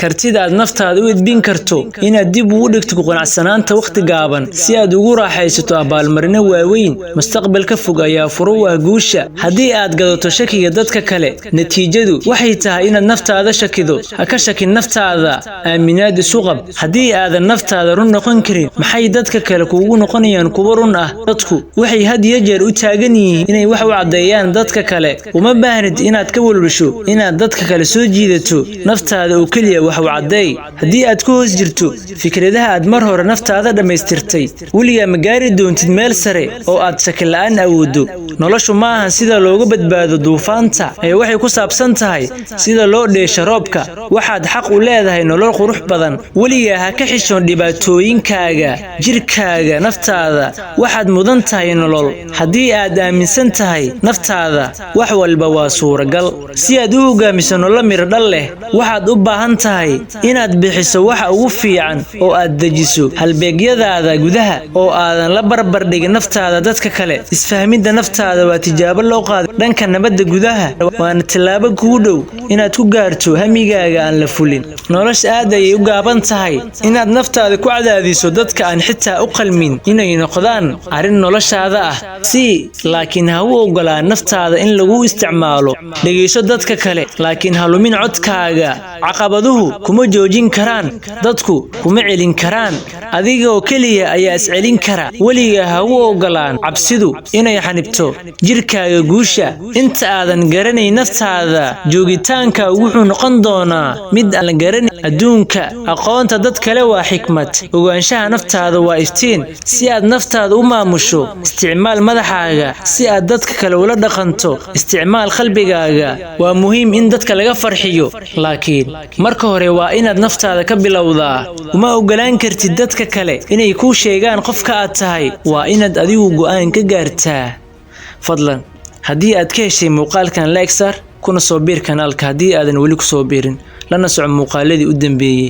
kartida aad naftaada u edbin karto inaad dib ugu dhigto qanacsanaanta waqti gaaban si aad ugu raaxaysato abaalmarino waaweyn mustaqbalka fog ayaa furo waa guusha haddii aad gadato shakiga dadka kale natiijadu waxay tahay inaad naftaada shakido ha ka shakin naftaada aaminaad isu qab haddii aadan naftaada run noqon karin maxay dadka kale kuugu noqonayaan kuwa run ah dadku waxay had iyo jeer u taagan yihiin inay wax u caddeeyaan dadka kale uma baahnid inaad ka walwasho inaad dadka kale soo jiidato naftaada oo keliya wax u caddeey haddii aad ku hoos jirto fikradaha aad mar hore naftaada dhammaystirtay weligaa ma gaari doontid meel sare oo aad shaki la'aan awooddo noloshu ma ahan sida looga badbaado duufaanta ee waxay ku saabsan tahay sida loo dheesho roobka waxaad xaq u leedahay nolol qurux badan weligaa ha ka xishoon dhibaatooyinkaaga jirkaaga naftaada waxaad mudan tahay nolol haddii aad aaminsan tahay naftaada wax walba waa suuragal si aad u hogaamiso nolol miro dhal leh waxaad u baahan tahay inaad bixiso waxa ugu fiican oo aad dejiso halbeegyadaada gudaha oo aadan la barbar dhigin naftaada dadka kale isfahmidda naftaada waa tijaabo loo qaaday dhanka nabadda gudaha waana tilaabo kugu dhow inaad ku gaarto hamigaaga aan la fulin nolosha aad ayay u gaaban tahay inaad naftaada ku cadaadiso dadka aan xitaa u qalmin inay noqdaan arrin noloshaada ah laakiin ha u ogolaan naftaada in lagu isticmaalo dhegeyso dadka kale laakiin ha lumin codkaaga caqabaduhu kuma joojin karaan dadku kuma celin karaan adiga oo keliya ayaa iscelin kara weligaa ha u ogolaan cabsidu inay xanibto jirkaaga guusha inta aadan garanayn naftaada joogitaanka wuxuu noqon doonaa mid aan la garanayn adduunka aqoonta dad kale waa xikmad ogaanshaha naftaada waa iftiin si aad naftaada u maamusho isticmaal madaxaaga si aad dadka kale ula dhaqanto isticmaal qalbigaaga waa muhiim in dadka laga farxiyo laakiin marka hore waa inaad naftaada ka bilowdaa uma ogolaan kartid dadka kale inay kuu sheegaan qofka aad tahay waa inaad adigu go'aan ka gaartaa fadlan haddii aad ka heshay muuqaalkan like sar kuna soo biir kanaalka haddii aadan weli ku soo biirin lana soco muuqaaladii u dambeeyay